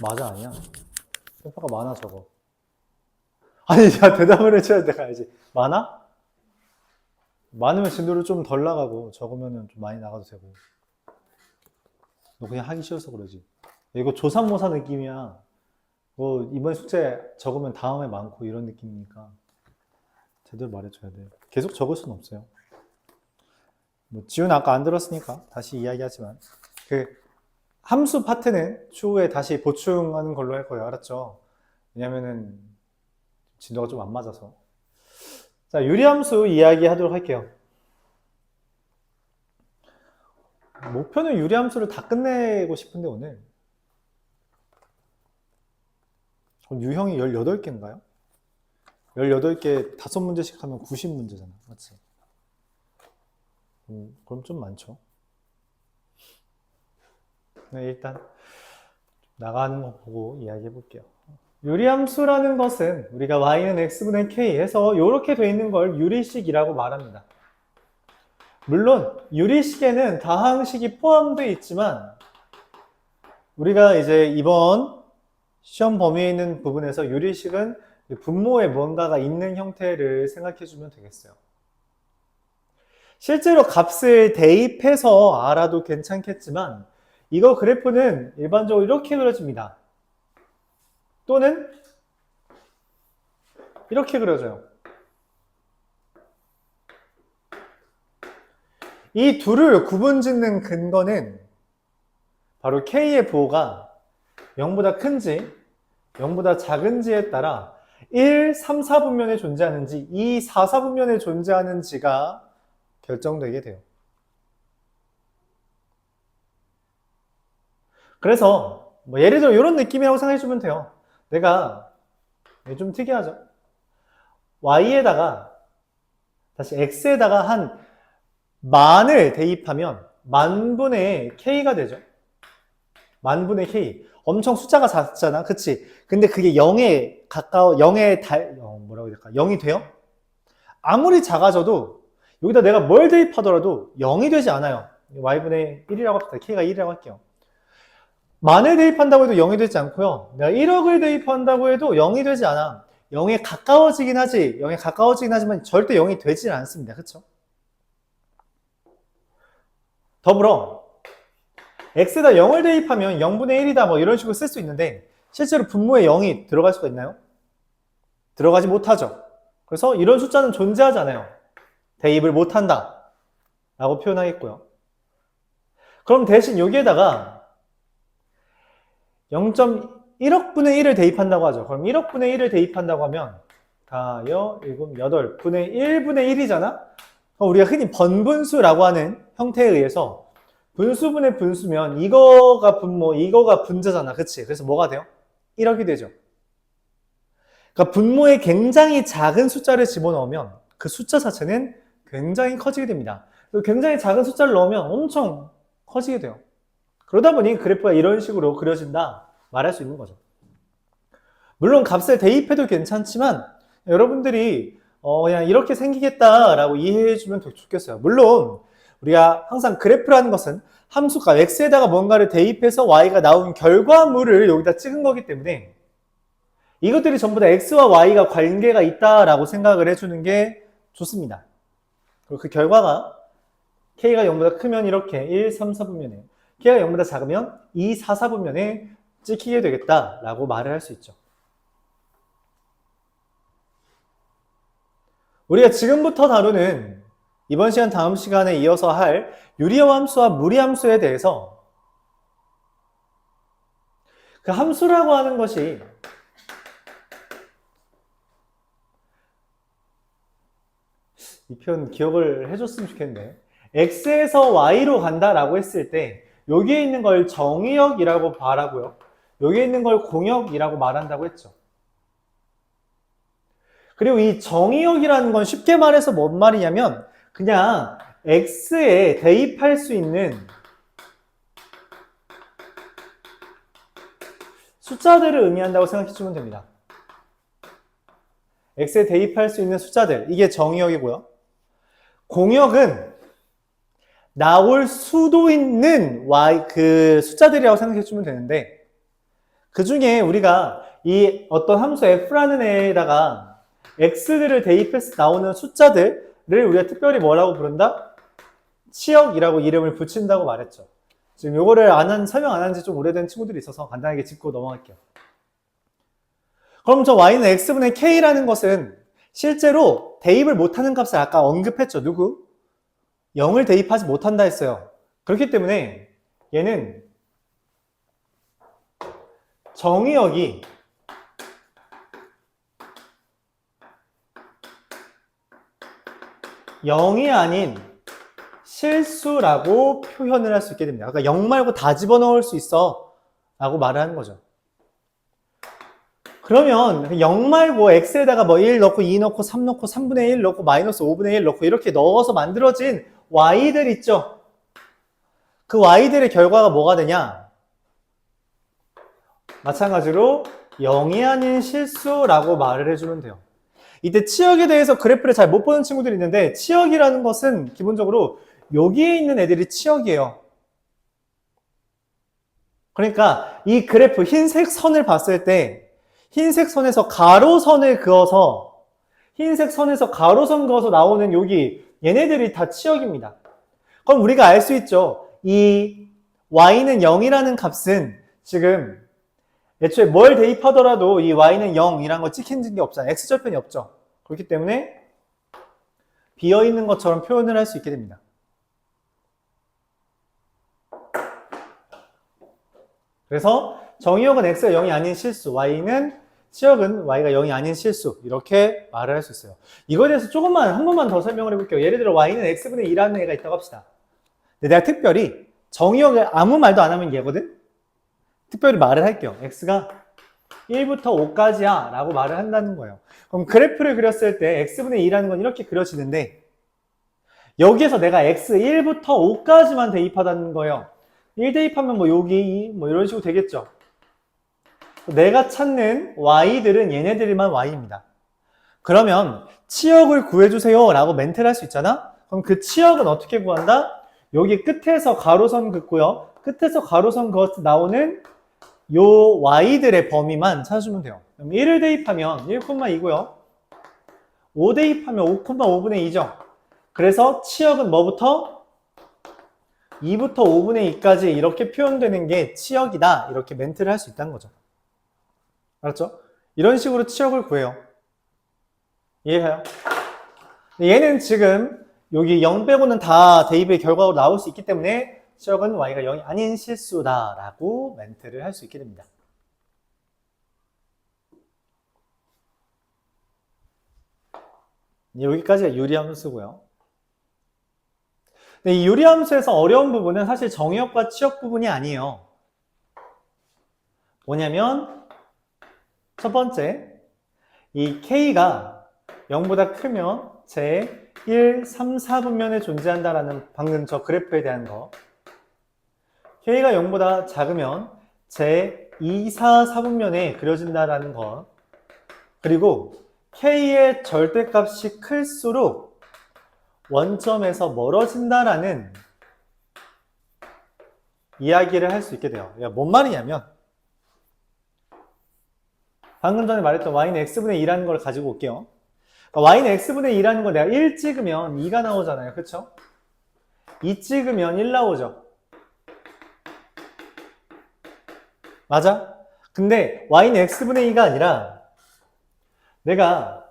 맞아 아니야? 템파가 많아 저거. 아니 야 대답을 해줘야 내가 알지. 많아? 많으면 진도를 좀 덜 나가고 적으면은 좀 많이 나가도 되고. 너 그냥 하기 싫어서 그러지. 이거 조삼모사 느낌이야. 뭐 이번 숙제 적으면 다음에 많고 이런 느낌이니까 제대로 말해줘야 돼. 계속 적을 수는 없어요. 뭐 지훈 아까 안 들었으니까 다시 이야기하지만 그 함수 파트는 추후에 다시 보충하는 걸로 할 거예요. 알았죠? 왜냐면은 진도가 좀 안 맞아서. 자, 유리함수 이야기하도록 할게요. 목표는 유리함수를 다 끝내고 싶은데 오늘 유형이 18개인가요? 18개 5문제씩 하면 90문제잖아. 맞지? 그럼 좀 많죠. 네, 일단 나가는 거 보고 이야기해 볼게요. 유리함수라는 것은 우리가 y는 x분의 k 해서 이렇게 돼 있는 걸 유리식이라고 말합니다. 물론 유리식에는 다항식이 포함되어 있지만 우리가 이제 이번 시험 범위에 있는 부분에서 유리식은 분모에 뭔가가 있는 형태를 생각해 주면 되겠어요. 실제로 값을 대입해서 알아도 괜찮겠지만 이거 그래프는 일반적으로 이렇게 그려집니다. 또는 이렇게 그려져요. 이 둘을 구분짓는 근거는 바로 K의 부호가 0보다 큰지 0보다 작은지에 따라 1, 3, 4분면에 존재하는지 2, 4, 4분면에 존재하는지가 결정되게 돼요. 그래서 뭐 예를 들어 이런 느낌이라고 생각해 주면 돼요. 내가 좀 특이하죠? y에다가 다시 x에다가 한 만을 대입하면 만분의 k가 되죠. 만분의 k. 엄청 숫자가 작잖아. 그치? 근데 그게 0에 가까워, 0에 뭐라고 해야 될까? 0이 돼요? 아무리 작아져도 여기다 내가 뭘 대입하더라도 0이 되지 않아요. y분의 1이라고 합시다. k가 1이라고 할게요. 만을 대입한다고 해도 0이 되지 않고요. 내가 1억을 대입한다고 해도 0이 되지 않아. 0에 가까워지긴 하지. 0에 가까워지긴 하지만 절대 0이 되지는 않습니다. 그쵸? 더불어 x에다 0을 대입하면 0분의 1이다 뭐 이런 식으로 쓸 수 있는데 실제로 분모에 0이 들어갈 수가 있나요? 들어가지 못하죠. 그래서 이런 숫자는 존재하지 않아요. 대입을 못한다 라고 표현하겠고요. 그럼 대신 여기에다가 0.1억분의 1을 대입한다고 하죠. 그럼 1억분의 1을 대입한다고 하면 다여, 7, 8, 분의 1분의 1이잖아? 우리가 흔히 번분수라고 하는 형태에 의해서 분수분의 분수면 이거가 분모, 이거가 분자잖아. 그치? 그래서 뭐가 돼요? 1억이 되죠. 그러니까 분모에 굉장히 작은 숫자를 집어넣으면 그 숫자 자체는 굉장히 커지게 됩니다. 굉장히 작은 숫자를 넣으면 엄청 커지게 돼요. 그러다 보니 그래프가 이런 식으로 그려진다 말할 수 있는 거죠. 물론 값을 대입해도 괜찮지만 여러분들이 그냥 이렇게 생기겠다라고 이해해주면 더 좋겠어요. 물론 우리가 항상 그래프라는 것은 함수값 x에다가 뭔가를 대입해서 y가 나온 결과물을 여기다 찍은 거기 때문에 이것들이 전부 다 x와 y가 관계가 있다라고 생각을 해주는 게 좋습니다. 그리고 그 결과가 k가 0보다 크면 이렇게 1, 3, 4분면에 k가 0보다 작으면 2, 4, 4분면에 찍히게 되겠다라고 말을 할 수 있죠. 우리가 지금부터 다루는 이번 시간 다음 시간에 이어서 할 유리함수와 무리함수에 대해서 그 함수라고 하는 것이 이 표현 기억을 해줬으면 좋겠는데 x에서 y로 간다라고 했을 때 여기에 있는 걸 정의역이라고 말하고요. 여기에 있는 걸 공역이라고 말한다고 했죠. 그리고 이 정의역이라는 건 쉽게 말해서 뭔 말이냐면 그냥 x에 대입할 수 있는 숫자들을 의미한다고 생각해 주면 됩니다. x에 대입할 수 있는 숫자들, 이게 정의역이고요. 공역은 나올 수도 있는 y 그 숫자들이라고 생각해 주면 되는데 그 중에 우리가 이 어떤 함수 f라는 애에다가 x들을 대입해서 나오는 숫자들을 우리가 특별히 뭐라고 부른다? 치역이라고 이름을 붙인다고 말했죠. 지금 요거를 설명 안 한 지 좀 오래된 친구들이 있어서 간단하게 짚고 넘어갈게요. 그럼 저 y는 x분의 k라는 것은 실제로 대입을 못하는 값을 아까 언급했죠. 누구? 0을 대입하지 못한다 했어요. 그렇기 때문에 얘는 정의역이 (0이) 아닌 실수라고 표현을 할 수 있게 됩니다. 그러니까 0 말고 다 집어넣을 수 있어 라고 말을 하는 거죠. 그러면 0 말고 x에다가 뭐 1 넣고 2 넣고 3 넣고 3분의 1 넣고 마이너스 5분의 1 넣고 이렇게 넣어서 만들어진 y들 있죠. 그 y들의 결과가 뭐가 되냐? 마찬가지로 0이 아닌 실수라고 말을 해주면 돼요. 이때 치역에 대해서 그래프를 잘 못 보는 친구들이 있는데 치역이라는 것은 기본적으로 여기에 있는 애들이 치역이에요. 그러니까 이 그래프 흰색 선을 봤을 때 흰색 선에서 가로선을 그어서 흰색 선에서 가로선 그어서 나오는 여기 얘네들이 다 치역입니다. 그럼 우리가 알 수 있죠. 이 y는 0이라는 값은 지금 애초에 뭘 대입하더라도 이 y는 0이라는 거 찍힌 게 없잖아요. x절편이 없죠. 그렇기 때문에 비어있는 것처럼 표현을 할 수 있게 됩니다. 그래서 정의역은 x가 0이 아닌 실수, y는 치역은 y가 0이 아닌 실수 이렇게 말을 할 수 있어요. 이거에 대해서 조금만 한 번만 더 설명을 해볼게요. 예를 들어 y는 x분의 2라는 애가 있다고 합시다. 근데 내가 특별히 정의역을 아무 말도 안 하면 얘거든? 특별히 말을 할게요. x가 1부터 5까지야 라고 말을 한다는 거예요. 그럼 그래프를 그렸을 때 x분의 2라는 건 이렇게 그려지는데 여기에서 내가 x 1부터 5까지만 대입하다는 거예요. 1 대입하면 뭐 여기 2, 뭐 이런 식으로 되겠죠. 내가 찾는 y들은 얘네들만 y입니다. 그러면 치역을 구해주세요 라고 멘트를 할 수 있잖아? 그럼 그 치역은 어떻게 구한다? 여기 끝에서 가로선 긋고요. 끝에서 가로선 그어서 나오는 요 y들의 범위만 찾아주면 돼요. 그럼 1을 대입하면 1,2고요. 5 대입하면 5,5분의 2죠. 그래서 치역은 뭐부터? 2부터 5분의 2까지 이렇게 표현되는 게 치역이다. 이렇게 멘트를 할 수 있다는 거죠. 알았죠? 이런 식으로 치역을 구해요. 이해가요? 얘는 지금 여기 0 빼고는 다 대입의 결과로 나올 수 있기 때문에 치역은 y가 0이 아닌 실수다 라고 멘트를 할 수 있게 됩니다. 여기까지가 유리함수고요. 이 유리함수에서 어려운 부분은 사실 정의역과 치역 부분이 아니에요. 뭐냐면 첫 번째, 이 k가 0보다 크면 제 1, 3, 4분면에 존재한다라는 방금 저 그래프에 대한 거. k가 0보다 작으면 제 2, 4, 4분면에 그려진다라는 것. 그리고 k의 절대값이 클수록 원점에서 멀어진다라는 이야기를 할 수 있게 돼요. 뭔 말이냐면 방금 전에 말했던 y는 x분의 2라는 걸 가지고 올게요. y는 x분의 2라는 거 내가 1 찍으면 2가 나오잖아요. 그쵸? 2 찍으면 1 나오죠. 맞아? 근데 y는 x분의 2가 아니라 내가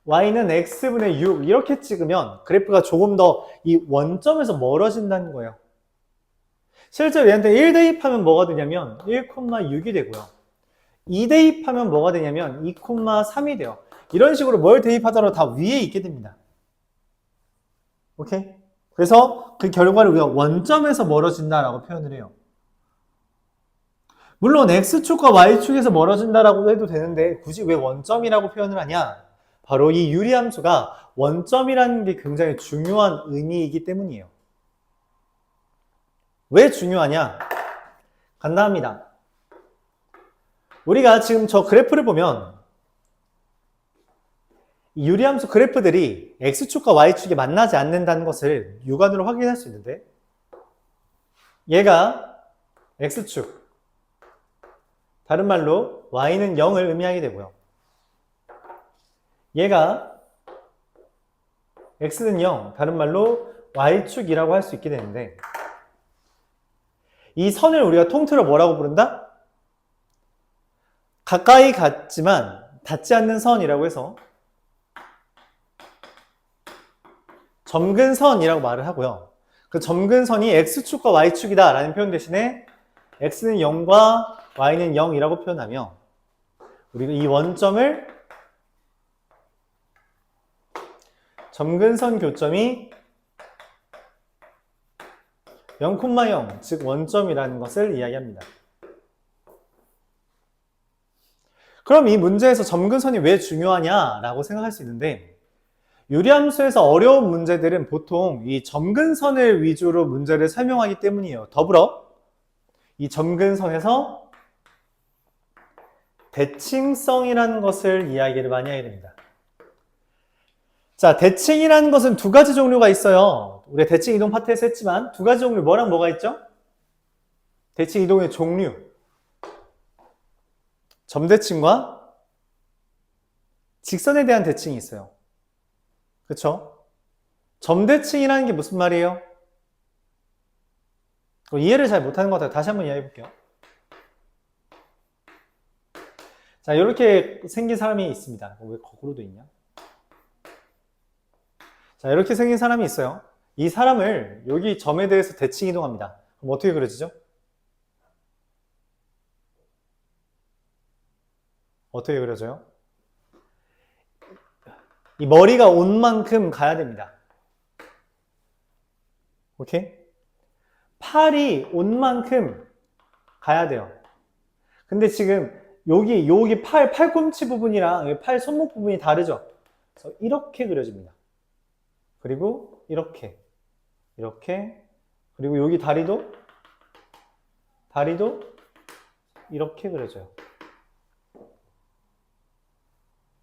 y는 x분의 6 이렇게 찍으면 그래프가 조금 더 이 원점에서 멀어진다는 거예요. 실제로 얘한테 1 대입하면 뭐가 되냐면 1,6이 되고요. 2 대입하면 뭐가 되냐면 2,3이 돼요. 이런 식으로 뭘 대입하더라도 다 위에 있게 됩니다. 오케이? 그래서 그 결과를 우리가 원점에서 멀어진다라고 표현을 해요. 물론 x축과 y축에서 멀어진다라고 해도 되는데 굳이 왜 원점이라고 표현을 하냐? 바로 이 유리함수가 원점이라는 게 굉장히 중요한 의미이기 때문이에요. 왜 중요하냐? 간단합니다. 우리가 지금 저 그래프를 보면 이 유리함수 그래프들이 x축과 y축이 만나지 않는다는 것을 육안으로 확인할 수 있는데 얘가 x축 다른 말로 y는 0을 의미하게 되고요. 얘가 x는 0, 다른 말로 y축이라고 할 수 있게 되는데 이 선을 우리가 통틀어 뭐라고 부른다? 가까이 갔지만 닿지 않는 선이라고 해서 점근선이라고 말을 하고요. 그 점근선이 x축과 y축이다 라는 표현 대신에 x는 0과 y는 0이라고 표현하며 우리가 이 원점을 점근선 교점이 0,0, 즉 원점이라는 것을 이야기합니다. 그럼 이 문제에서 점근선이 왜 중요하냐라고 생각할 수 있는데 유리함수에서 어려운 문제들은 보통 이 점근선을 위주로 문제를 설명하기 때문이에요. 더불어 이 점근선에서 대칭성이라는 것을 이야기를 많이 하게 됩니다. 자, 대칭이라는 것은 두 가지 종류가 있어요. 우리가 대칭 이동 파트에서 했지만 두 가지 종류 뭐랑 뭐가 있죠? 대칭 이동의 종류. 점대칭과 직선에 대한 대칭이 있어요. 그쵸? 점대칭이라는 게 무슨 말이에요? 이해를 잘 못하는 것 같아요. 다시 한번 이야기해 볼게요. 자, 이렇게 생긴 사람이 있습니다. 왜 거꾸로 돼 있냐? 자, 이렇게 생긴 사람이 있어요. 이 사람을 여기 점에 대해서 대칭 이동합니다. 그럼 어떻게 그려지죠? 어떻게 그려져요? 이 머리가 온 만큼 가야 됩니다. 오케이? 팔이 온 만큼 가야 돼요. 근데 지금 여기 팔꿈치 부분이랑 팔 손목 부분이 다르죠? 그래서 이렇게 그려집니다. 그리고 이렇게, 그리고 여기 다리도 이렇게 그려져요.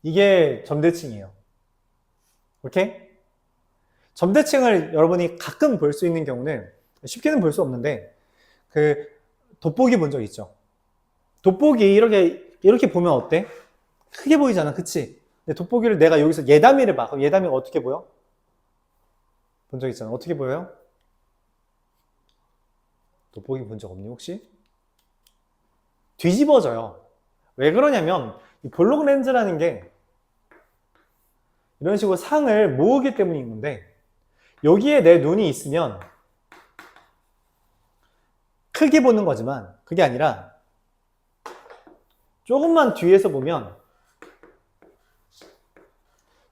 이게 점대칭이에요. 오케이? 점대칭을 여러분이 가끔 볼 수 있는 경우는 쉽게는 볼 수 없는데 그 돋보기 본 적 있죠? 돋보기 이렇게 보면 어때? 크게 보이잖아, 그치? 근데 돋보기를 내가 여기서 예담이를 봐. 그럼 예담이가 어떻게 보여? 본 적 있잖아. 어떻게 보여요? 돋보기 본 적 없니 혹시? 뒤집어져요. 왜 그러냐면 이 볼록 렌즈라는 게 이런 식으로 상을 모으기 때문인 건데 여기에 내 눈이 있으면 크게 보는 거지만 그게 아니라 조금만 뒤에서 보면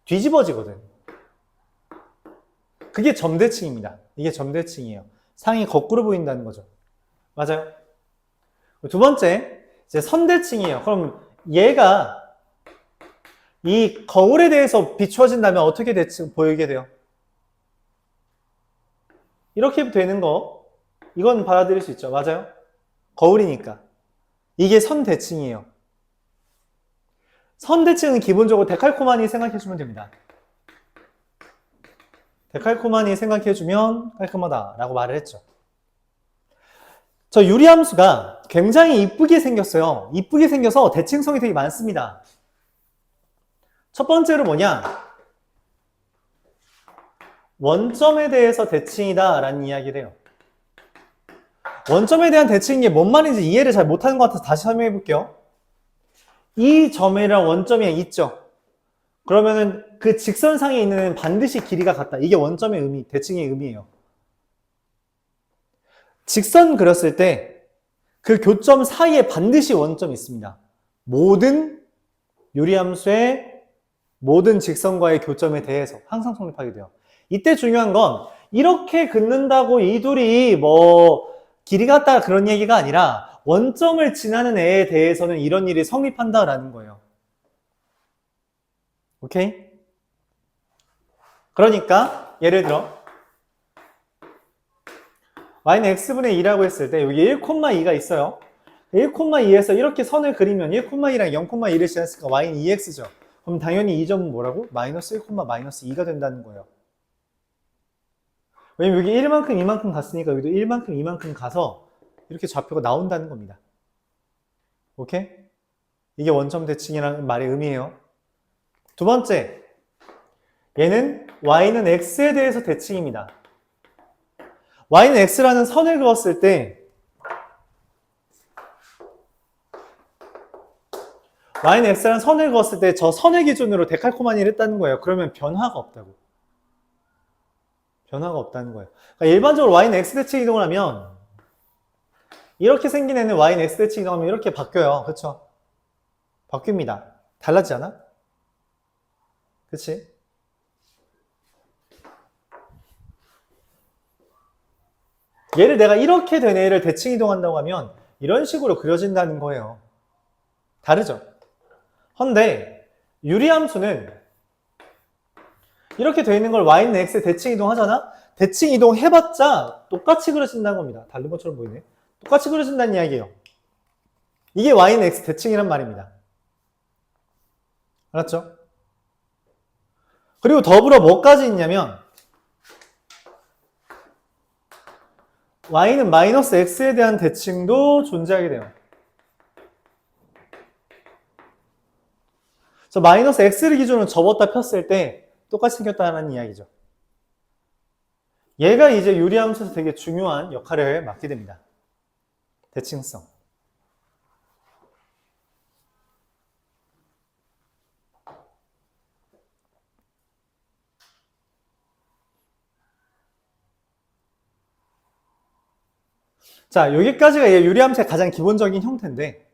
뒤집어지거든. 그게 점대칭입니다. 이게 점대칭이에요. 상이 거꾸로 보인다는 거죠. 맞아요. 두 번째, 이제 선대칭이에요. 그럼 얘가 이 거울에 대해서 비추어진다면 어떻게 보이게 돼요? 이렇게 되는 거, 이건 받아들일 수 있죠. 맞아요? 거울이니까. 이게 선대칭이에요. 선대칭은 기본적으로 데칼코마니 생각해주면 됩니다. 데칼코마니 생각해주면 깔끔하다라고 말을 했죠. 저 유리함수가 굉장히 이쁘게 생겼어요. 이쁘게 생겨서 대칭성이 되게 많습니다. 첫 번째로 뭐냐? 원점에 대해서 대칭이다 라는 이야기를 해요. 원점에 대한 대칭이 뭔 말인지 이해를 잘 못하는 것 같아서 다시 설명해 볼게요. 이 점이랑 원점이 있죠. 그러면은 그 직선상에 있는 반드시 길이가 같다. 이게 원점의 의미, 대칭의 의미예요. 직선 그렸을 때 그 교점 사이에 반드시 원점이 있습니다. 모든 유리함수의 모든 직선과의 교점에 대해서 항상 성립하게 돼요. 이때 중요한 건 이렇게 긋는다고 이 둘이 뭐 길이 같다 그런 얘기가 아니라 원점을 지나는 애에 대해서는 이런 일이 성립한다라는 거예요. 오케이? 그러니까 예를 들어 y는 x분의 2라고 했을 때 여기 1,2가 있어요. 1,2에서 이렇게 선을 그리면 1,2랑 0,2를 지났으니까 y는 2x죠. 그럼 당연히 이 점은 뭐라고? 마이너스 1, 마이너스 2가 된다는 거예요. 왜냐면 여기 1만큼 2만큼 갔으니까 여기도 1만큼 2만큼 가서 이렇게 좌표가 나온다는 겁니다. 오케이? 이게 원점 대칭이라는 말의 의미예요. 두 번째, 얘는 y는 x에 대해서 대칭입니다. y는 x라는 선을 그었을 때 y는 x라는 선을 그었을 때 저 선을 기준으로 데칼코마니를 했다는 거예요. 그러면 변화가 없다고. 변화가 없다는 거예요. 그러니까 일반적으로 y는 x 대칭 이동을 하면 이렇게 생긴 애는 y는 x 대칭 이동하면 이렇게 바뀌어요. 그렇죠? 바뀝니다. 달라지지 않아? 그치? 얘를 내가 이렇게 된 애를 대칭 이동한다고 하면 이런 식으로 그려진다는 거예요. 다르죠? 헌데 유리함수는 이렇게 돼 있는 걸 y는 x에 대칭 이동하잖아? 대칭 이동 해봤자 똑같이 그려진다는 겁니다. 다른 것처럼 보이네. 똑같이 그려진다는 이야기예요. 이게 y는 x 대칭이란 말입니다. 알았죠? 그리고 더불어 뭐까지 있냐면 y는 마이너스 x에 대한 대칭도 존재하게 돼요. 그래서 마이너스 x를 기준으로 접었다 폈을 때 똑같이 생겼다는 이야기죠. 얘가 이제 유리함수에서 되게 중요한 역할을 맡게 됩니다. 대칭성. 자, 여기까지가 얘 유리함수의 가장 기본적인 형태인데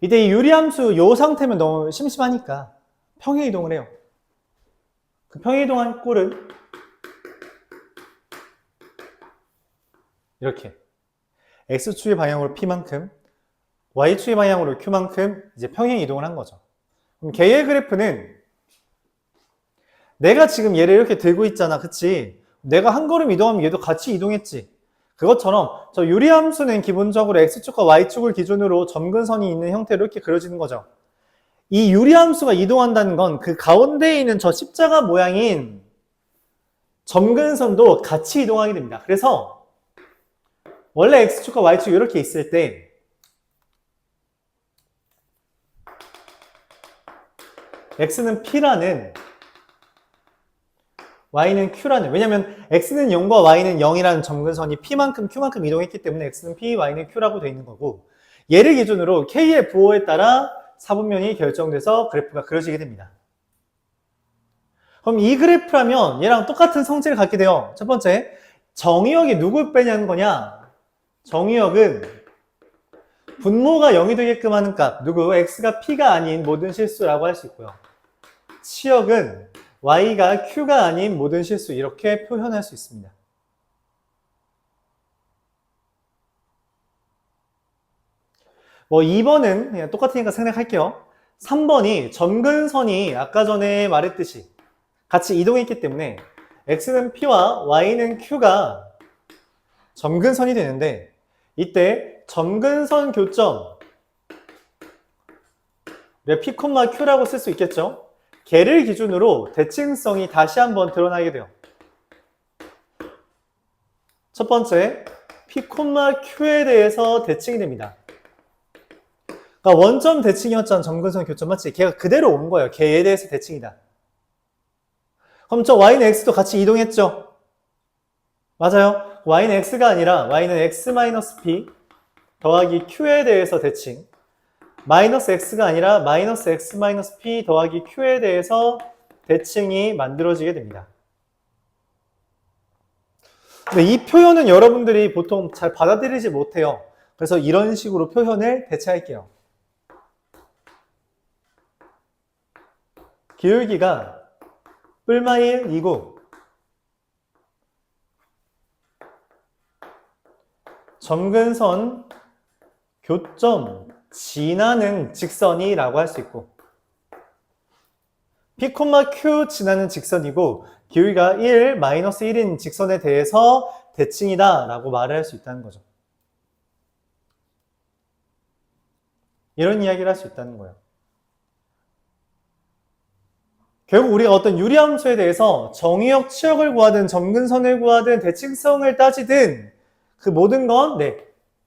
이때 이 유리함수 요 상태면 너무 심심하니까 평행 이동을 해요. 그 평행 이동한 꼴은 이렇게 x축의 방향으로 p만큼 y축의 방향으로 q만큼 이제 평행 이동을 한 거죠. 그럼 걔의 그래프는 내가 지금 얘를 이렇게 들고 있잖아. 그치? 내가 한 걸음 이동하면 얘도 같이 이동했지. 그것처럼 저 유리함수는 기본적으로 x축과 y축을 기준으로 점근선이 있는 형태로 이렇게 그려지는 거죠. 이 유리함수가 이동한다는 건 그 가운데에 있는 저 십자가 모양인 점근선도 같이 이동하게 됩니다. 그래서 원래 x축과 y축이 이렇게 있을 때 x는 p라는 y는 q라는, 왜냐면 x는 0과 y는 0이라는 점근선이 p만큼 q만큼 이동했기 때문에 x는 p, y는 q라고 되어 있는 거고 얘를 기준으로 k의 부호에 따라 사분면이 결정돼서 그래프가 그려지게 됩니다. 그럼 이 그래프라면 얘랑 똑같은 성질을 갖게 돼요. 첫 번째, 정의역이 누굴 빼냐는 거냐? 정의역은 분모가 0이 되게끔 하는 값, 누구? x가 p가 아닌 모든 실수라고 할 수 있고요. 치역은 y가 q가 아닌 모든 실수, 이렇게 표현할 수 있습니다. 뭐 2번은 그냥 똑같으니까 생략할게요. 3번이 점근선이 아까 전에 말했듯이 같이 이동했기 때문에 x는 p와 y는 q가 점근선이 되는데 이때 점근선 교점 p, q라고 쓸 수 있겠죠? 걔를 기준으로 대칭성이 다시 한번 드러나게 돼요. 첫 번째, p, q에 대해서 대칭이 됩니다. 그러니까 원점 대칭이었잖아. 점근선 교점 맞지? 걔가 그대로 온 거예요. 걔에 대해서 대칭이다. 그럼 저 y는 x도 같이 이동했죠? 맞아요. y는 x가 아니라 y는 x-p 더하기 q에 대해서 대칭, 마이너스 x가 아니라 마이너스 x-p 더하기 q에 대해서 대칭이 만들어지게 됩니다. 근데 이 표현은 여러분들이 보통 잘 받아들이지 못해요. 그래서 이런 식으로 표현을 대체할게요. 기울기가 뿔마일이고 점근선 교점 지나는 직선이라고 할 수 있고 p, q 지나는 직선이고 기울기가 1, 마이너스 1인 직선에 대해서 대칭이다 라고 말을 할 수 있다는 거죠. 이런 이야기를 할 수 있다는 거예요. 결국 우리가 어떤 유리함수에 대해서 정의역, 치역을 구하든 점근선을 구하든 대칭성을 따지든 그 모든 건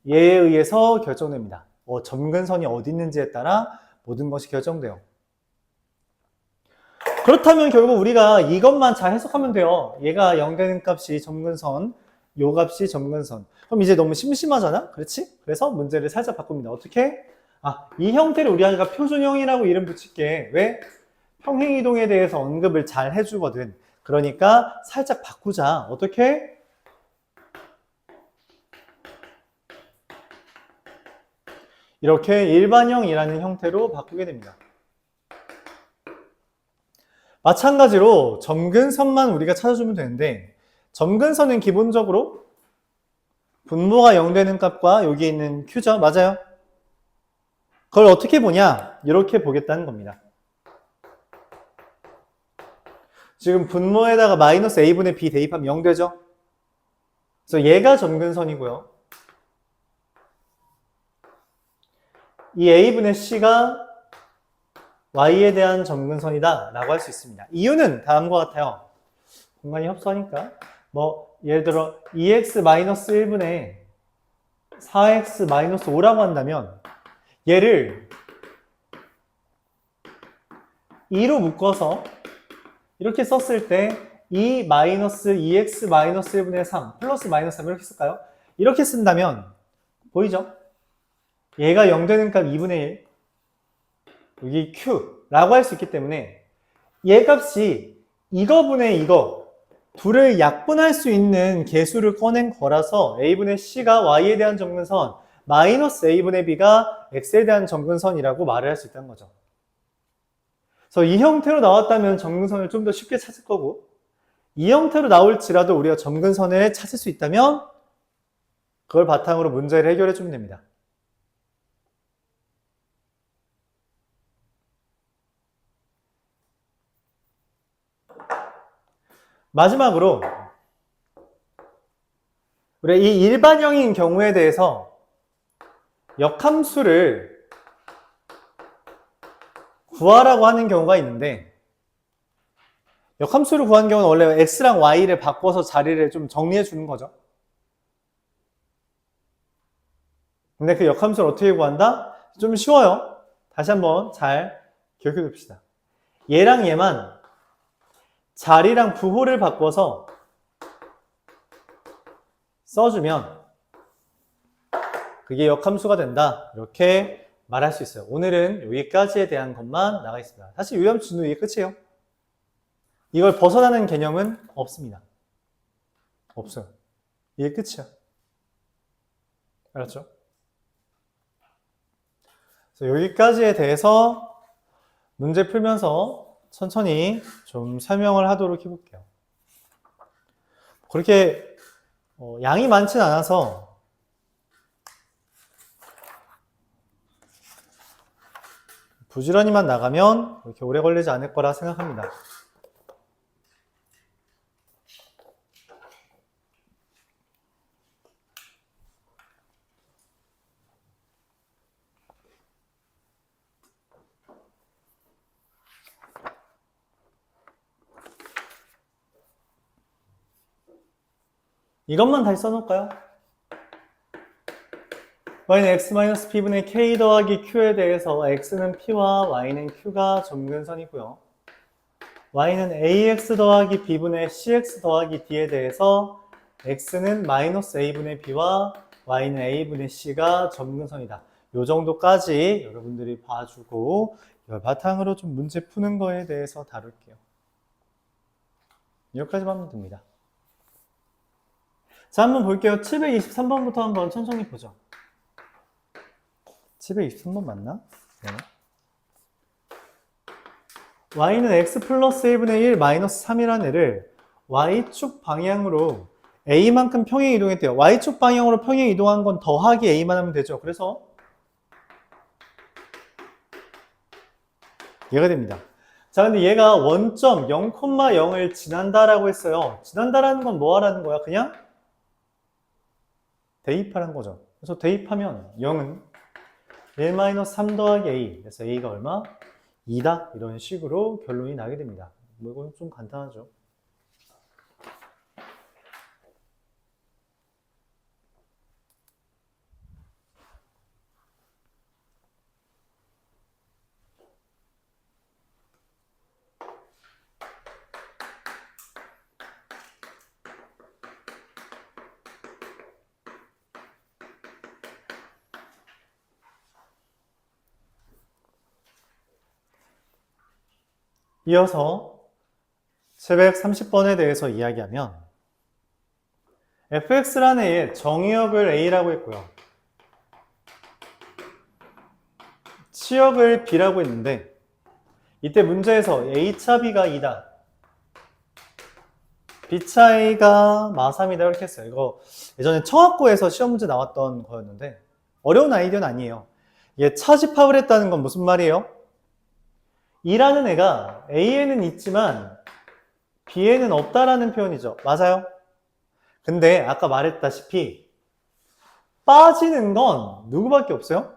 얘에 의해서 결정됩니다. 점근선이 어디 있는지에 따라 모든 것이 결정돼요. 그렇다면 결국 우리가 이것만 잘 해석하면 돼요. 얘가 0 되는 값이 점근선, 요 값이 점근선. 그럼 이제 너무 심심하잖아? 그렇지? 그래서 문제를 살짝 바꿉니다. 어떻게? 이 형태를 우리가 표준형이라고 이름 붙일게. 왜? 평행이동에 대해서 언급을 잘 해주거든. 그러니까 살짝 바꾸자. 어떻게? 이렇게 일반형이라는 형태로 바꾸게 됩니다. 마찬가지로 점근선만 우리가 찾아주면 되는데, 점근선은 기본적으로 분모가 0 되는 값과 여기 있는 Q죠. 맞아요? 그걸 어떻게 보냐? 이렇게 보겠다는 겁니다. 지금 분모에다가 마이너스 A분의 B 대입하면 0 되죠? 그래서 얘가 점근선이고요. 이 A분의 C가 Y에 대한 점근선이다 라고 할 수 있습니다. 이유는 다음과 같아요. 공간이 협소하니까. 예를 들어 2x-1분의 4x-5라고 한다면 얘를 2로 묶어서 이렇게 썼을 때 2-2x-1분의 3 플러스 마이너스 3 이렇게 쓸까요? 이렇게 쓴다면 보이죠? 얘가 0 되는 값 2분의 1 여기 Q라고 할 수 있기 때문에 얘 값이 이거분의 이거 둘을 약분할 수 있는 개수를 꺼낸 거라서 A분의 C가 Y에 대한 점근선 마이너스 A분의 B가 X에 대한 점근선이라고 말을 할 수 있다는 거죠. 그래서 이 형태로 나왔다면 점근선을 좀 더 쉽게 찾을 거고 이 형태로 나올지라도 우리가 점근선을 찾을 수 있다면 그걸 바탕으로 문제를 해결해 주면 됩니다. 마지막으로 우리 이 일반형인 경우에 대해서 역함수를 구하라고 하는 경우가 있는데 역함수를 구하는 경우는 원래 x랑 y를 바꿔서 자리를 좀 정리해 주는 거죠. 근데 그 역함수를 어떻게 구한다? 좀 쉬워요. 다시 한번 잘 기억해 둡시다. 얘랑 얘만 자리랑 부호를 바꿔서 써주면 그게 역함수가 된다. 이렇게 말할 수 있어요. 오늘은 여기까지에 대한 것만 나가 있습니다. 사실 유형수는 이게 끝이에요. 이걸 벗어나는 개념은 없습니다. 없어요. 이게 끝이야. 알았죠? 그래서 여기까지에 대해서 문제 풀면서 천천히 좀 설명을 하도록 해볼게요. 그렇게 양이 많진 않아서 부지런히만 나가면 그렇게 오래 걸리지 않을 거라 생각합니다. 이것만 다시 써놓을까요? y는 x-p분의 k 더하기 q에 대해서 x는 p와 y는 q가 점근선이고요. y는 ax 더하기 b분의 cx 더하기 d에 대해서 x는 마이너스 a분의 b와 y는 a분의 c가 점근선이다. 요 정도까지 여러분들이 봐주고 이걸 바탕으로 좀 문제 푸는 거에 대해서 다룰게요. 여기까지만 하면 됩니다. 자, 한번 볼게요. 723번부터 한번 천천히 보죠. 723번 맞나? 네. y는 x 플러스 1분의 1 마이너스 3이라는 애를 y축 방향으로 a만큼 평행 이동했대요. y축 방향으로 평행 이동한 건 더하기 a만 하면 되죠. 그래서 얘가 됩니다. 자, 근데 얘가 원점 0,0을 지난다라고 했어요. 지난다라는 건 뭐 하라는 거야? 그냥 대입하라는 거죠. 그래서 대입하면 0은 1-3 더하기 a. 그래서 a가 얼마? 2다. 이런 식으로 결론이 나게 됩니다. 뭐 이건 좀 간단하죠. 이어서 730번에 대해서 이야기하면 fx라는 애의 정의역을 a라고 했고요. 치역을 b라고 했는데 이때 문제에서 a차 b가 2다. b차 a가 마3이다 이렇게 했어요. 이거 예전에 청학고에서 시험 문제 나왔던 거였는데 어려운 아이디어는 아니에요. 이게 차집합을 했다는 건 무슨 말이에요? 2라는 애가 a에는 있지만 b에는 없다라는 표현이죠. 맞아요? 근데 아까 말했다시피 빠지는 건 누구밖에 없어요?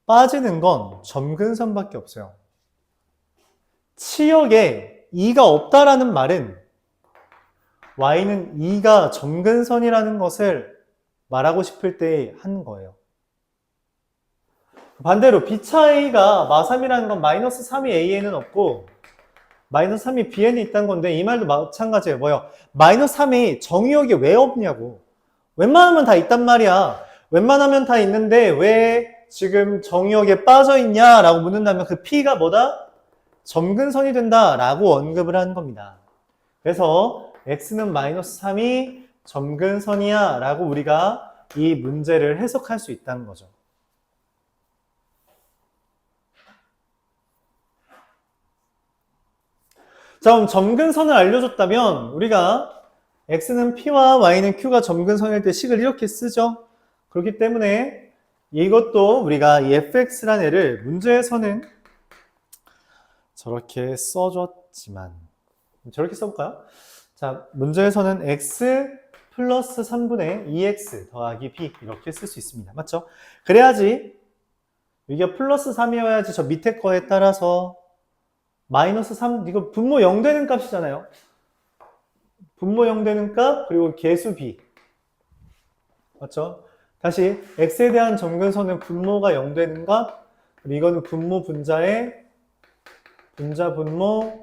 빠지는 건 점근선밖에 없어요. 치역에 2가 없다라는 말은 y는 2가 점근선이라는 것을 말하고 싶을 때 하는 거예요. 반대로 b차 a가 마3이라는 건 마이너스 3이 a에는 없고 마이너스 3이 b에는 있다는 건데 이 말도 마찬가지예요. 뭐요? 마이너스 3이 정의역에 왜 없냐고. 웬만하면 다 있단 말이야. 웬만하면 다 있는데 왜 지금 정의역에 빠져 있냐라고 묻는다면 그 p가 뭐다? 점근선이 된다라고 언급을 하는 겁니다. 그래서 x는 마이너스 3이 점근선이야 라고 우리가 이 문제를 해석할 수 있다는 거죠. 자, 그럼 점근선을 알려줬다면 우리가 x는 p와 y는 q가 점근선일 때 식을 이렇게 쓰죠. 그렇기 때문에 이것도 우리가 이 fx라는 애를 문제에서는 저렇게 써줬지만 저렇게 써볼까요? 자, 문제에서는 x 플러스 3분의 2x 더하기 b 이렇게 쓸 수 있습니다. 맞죠? 그래야지 이게 플러스 3이어야지 저 밑에 거에 따라서 마이너스 3, 이거 분모 0 되는 값이잖아요. 분모 0 되는 값, 그리고 개수 b. 맞죠? 다시 x에 대한 점근선은 분모가 0 되는 값, 그리고 이거는 분모 분자의 분자 분모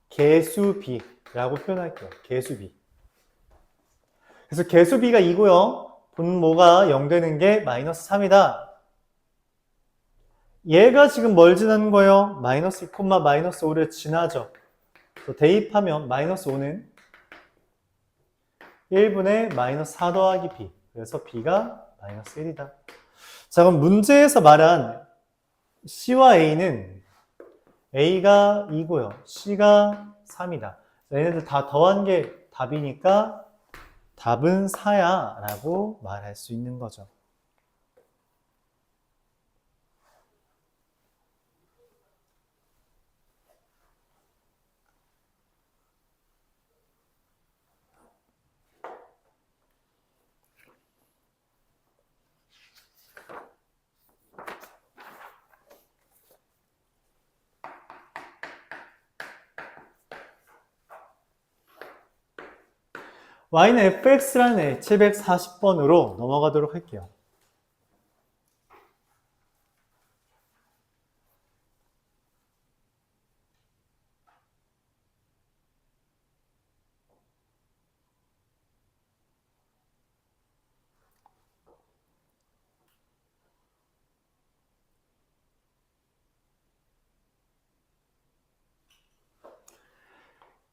개수 b라고 표현할게요. 개수 b. 그래서 개수 b가 2고요. 분모가 0 되는 게 마이너스 3이다. 얘가 지금 뭘 지나는 거예요? 마이너스 2, 마이너스 5를 지나죠. 대입하면 마이너스 5는 1분의 마이너스 4 더하기 b. 그래서 b가 마이너스 1이다. 자, 그럼 문제에서 말한 c와 a는 a가 2고요. c가 3이다. 얘네들 다 더한 게 답이니까 답은 4야 라고 말할 수 있는 거죠. y는 fx라는 애 740번으로 넘어가도록 할게요.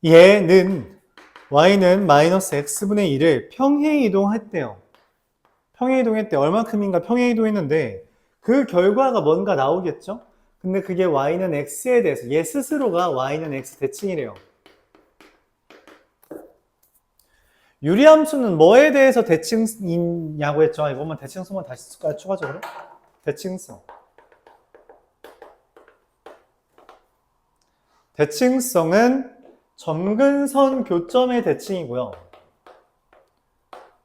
얘는 y는 마이너스 x분의 1을 평행이동했대요. 평행이동했대. 얼만큼인가 평행이동했는데 그 결과가 뭔가 나오겠죠? 근데 그게 y는 x에 대해서 얘 스스로가 y는 x 대칭이래요. 유리함수는 뭐에 대해서 대칭이냐고 했죠? 이거만 대칭성만 다시 쓸까요? 추가적으로? 대칭성. 대칭성은 점근선 교점의 대칭이고요.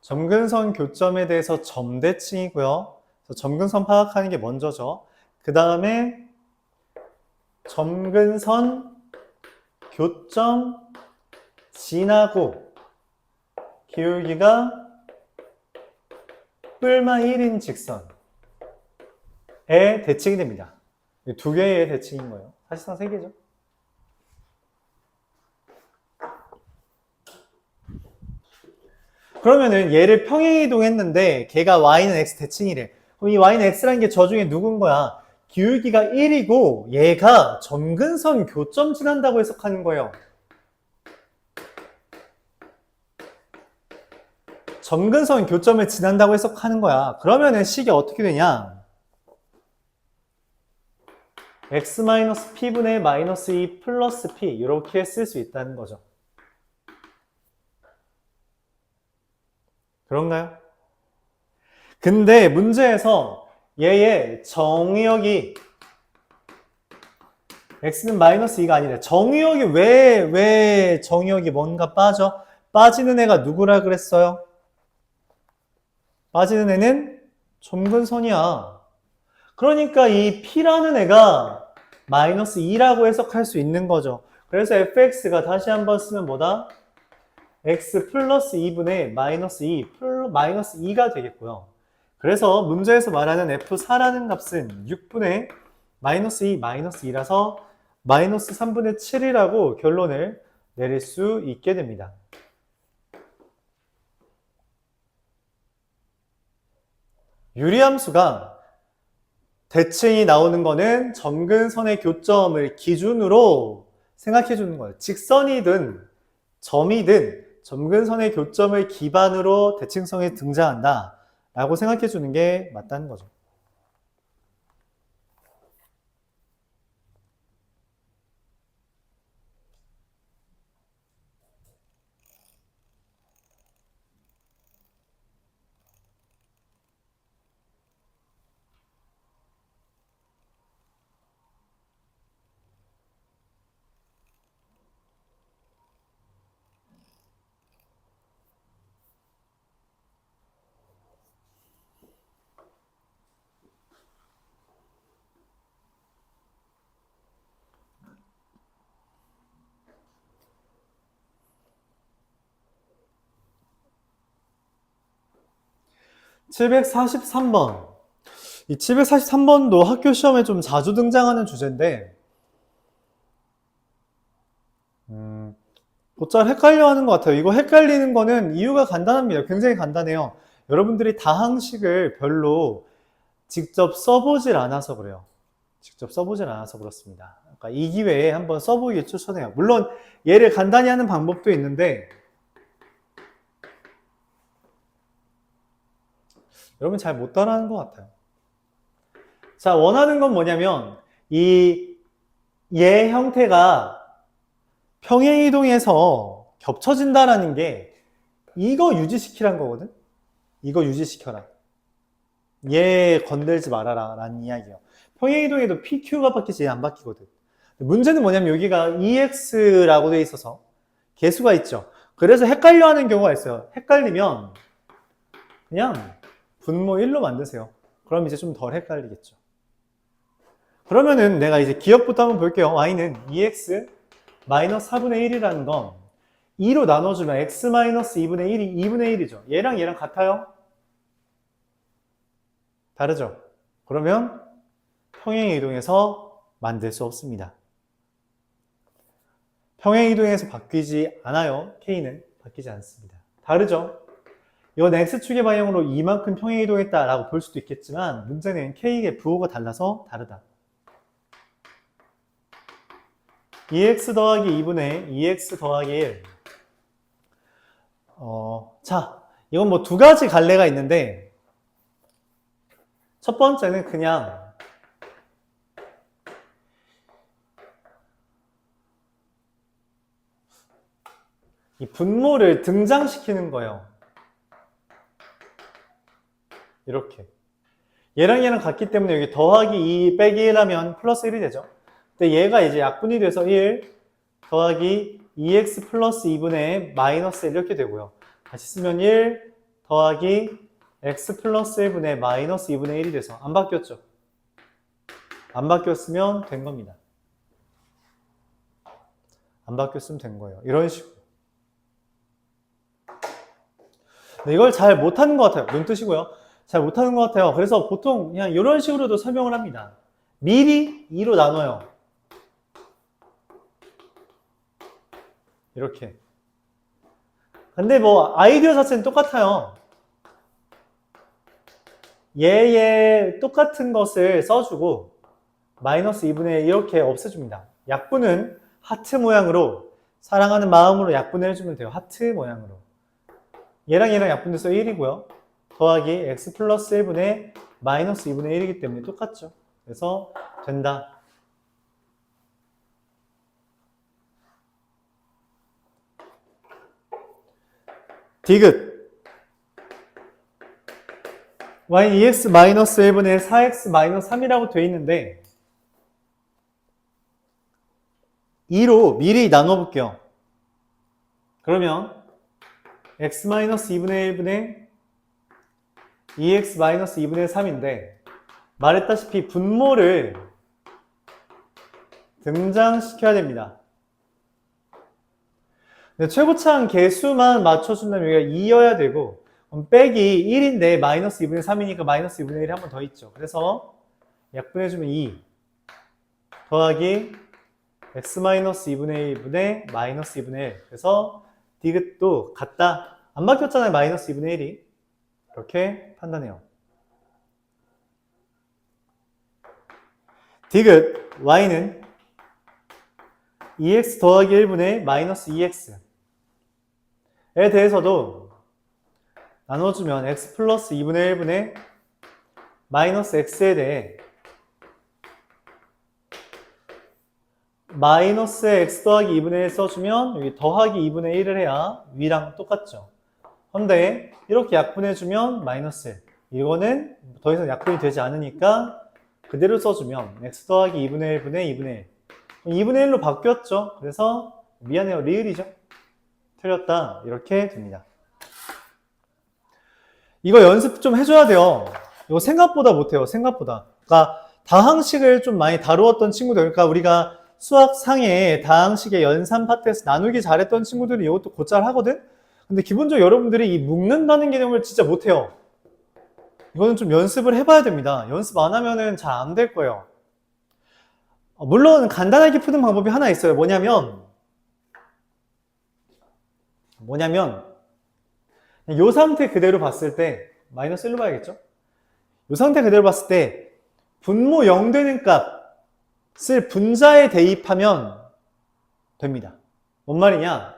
점근선 교점에 대해서 점대칭이고요. 점근선 파악하는 게 먼저죠. 그 다음에 점근선 교점 지나고 기울기가 뿔마 1인 직선의 대칭이 됩니다. 두 개의 대칭인 거예요. 사실상 세 개죠. 그러면은 얘를 평행이동했는데 걔가 y는 x 대칭이래. 그럼 이 y는 x라는 게 저 중에 누군 거야? 기울기가 1이고 얘가 점근선 교점 지난다고 해석하는 거예요. 점근선 교점을 지난다고 해석하는 거야. 그러면은 식이 어떻게 되냐? x-p분의 -2 플러스 p 이렇게 쓸 수 있다는 거죠. 그런가요? 근데 문제에서 얘의 정의역이 x는 -2가 아니래. 정의역이 왜 정의역이 뭔가 빠져? 빠지는 애가 누구라 그랬어요? 빠지는 애는 점근선이야. 그러니까 이 P라는 애가 -2라고 해석할 수 있는 거죠. 그래서 fx가 다시 한번 쓰면 뭐다? x 플러스 2분의 -2가 되겠고요. 그래서 문제에서 말하는 f4라는 값은 6분의 -2, -2라서 -3분의 7이라고 결론을 내릴 수 있게 됩니다. 유리함수가 대칭이 나오는 거는 점근선의 교점을 기준으로 생각해 주는 거예요. 직선이든 점이든 점근선의 교점을 기반으로 대칭성에 등장한다 라고 생각해 주는 게 맞다는 거죠. (743번) 이 743번도 학교 시험에 좀 자주 등장하는 주제인데 곧잘 헷갈려하는 것 같아요. 이거 헷갈리는 거는 이유가 간단합니다. 굉장히 간단해요. 여러분들이 다항식을 별로 직접 써보질 않아서 그래요. 직접 써보질 않아서 그렇습니다. 그러니까 이 기회에 한번 써보기 추천해요. 물론 얘를 간단히 하는 방법도 있는데 여러분 잘 못 따라하는 것 같아요. 자, 원하는 건 뭐냐면 얘 형태가 평행이동해서 겹쳐진다라는 게 이거 유지시키란 거거든? 이거 유지시켜라. 얘 건들지 말아라 라는 이야기예요. 평행이동에도 PQ가 바뀌지 안 바뀌거든. 문제는 뭐냐면 여기가 EX라고 돼 있어서 개수가 있죠. 그래서 헷갈려하는 경우가 있어요. 헷갈리면 그냥 분모 1로 만드세요. 그럼 이제 좀 덜 헷갈리겠죠. 그러면은 내가 이제 기억부터 한번 볼게요. y는 2x 마이너스 4분의 1이라는 건 2로 나눠주면 x 마이너스 2분의 1이 2분의 1이죠. 얘랑 얘랑 같아요? 다르죠? 그러면 평행이동해서 만들 수 없습니다. 평행이동해서 바뀌지 않아요. k는 바뀌지 않습니다. 다르죠? 이건 x축의 방향으로 이만큼 평행이동했다라고 볼 수도 있겠지만 문제는 k의 부호가 달라서 다르다. 2x 더하기 2분의 2x 더하기 1. 자, 이건 뭐 두 가지 갈래가 있는데 첫 번째는 그냥 이 분모를 등장시키는 거예요. 이렇게. 얘랑 얘랑 같기 때문에 여기 더하기 2 빼기 1 하면 플러스 1이 되죠. 근데 얘가 이제 약분이 돼서 1 더하기 2x 플러스 2분의 마이너스 1 이렇게 되고요. 다시 쓰면 1 더하기 x 플러스 1분의 마이너스 2분의 1이 돼서 안 바뀌었죠. 안 바뀌었으면 된 겁니다. 안 바뀌었으면 된 거예요. 이런 식으로. 근데 이걸 잘 못하는 것 같아요. 눈 뜨시고요. 잘 못하는 것 같아요. 그래서 보통 그냥 이런 식으로도 설명을 합니다. 미리 2로 나눠요. 이렇게. 근데 뭐 아이디어 자체는 똑같아요. 얘 똑같은 것을 써주고 마이너스 2분의 1 이렇게 없애줍니다. 약분은 하트 모양으로 사랑하는 마음으로 약분을 해주면 돼요. 하트 모양으로. 얘랑 얘랑 약분돼서 1이고요. 더하기 x 플러스 1분의 마이너스 2분의 1이기 때문에 똑같죠. 그래서 된다. 디귿 y는 2x 마이너스 1분의 4x 마이너스 3이라고 되어 있는데 2로 미리 나눠볼게요. 그러면 x 마이너스 2분의 1분의 2x 마이너스 2분의 3인데 말했다시피 분모를 등장시켜야 됩니다. 최고차항 개수만 맞춰준다면 여기가 2여야 되고 빼기 1인데 마이너스 2분의 3이니까 마이너스 2분의 1이 한 번 더 있죠. 그래서 약분해주면 2 더하기 x 마이너스 2분의 1분의 마이너스 2분의 1. 그래서 디귿도 같다. 안 바뀌었잖아요. 마이너스 2분의 1이. 이렇게 판단해요. 디귿 y는 2x 더하기 1분의 마이너스 2x에 대해서도 나눠주면 x 플러스 2분의 1분의 마이너스 x에 대해 마이너스 x 더하기 2분의 1 써주면 여기 더하기 2분의 1을 해야 위랑 똑같죠. 근데 이렇게 약분해주면 마이너스 1. 이거는 더 이상 약분이 되지 않으니까 그대로 써주면 x 더하기 2분의 1분의 2분의 1. 2분의 1로 바뀌었죠. 그래서 미안해요. 리을이죠. 틀렸다. 이렇게 됩니다. 이거 연습 좀 해줘야 돼요. 이거 생각보다 못해요. 생각보다. 그러니까 다항식을 좀 많이 다루었던 친구들, 그러니까 우리가 수학상의 다항식의 연산 파트에서 나누기 잘했던 친구들이 이것도 곧잘 하거든? 근데 기본적으로 여러분들이 이 묶는다는 개념을 진짜 못해요. 이거는 좀 연습을 해봐야 됩니다. 연습 안 하면은 잘 안 될 거예요. 물론 간단하게 푸는 방법이 하나 있어요. 뭐냐면 이 상태 그대로 봤을 때 마이너스 1로 봐야겠죠? 이 상태 그대로 봤을 때 분모 0 되는 값을 분자에 대입하면 됩니다. 뭔 말이냐?